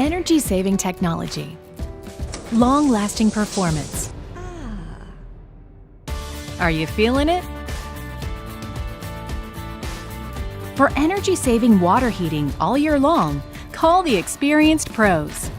Energy-saving technology. Long-lasting performance. Are you feeling it? For energy-saving water heating all year long, call the experienced pros.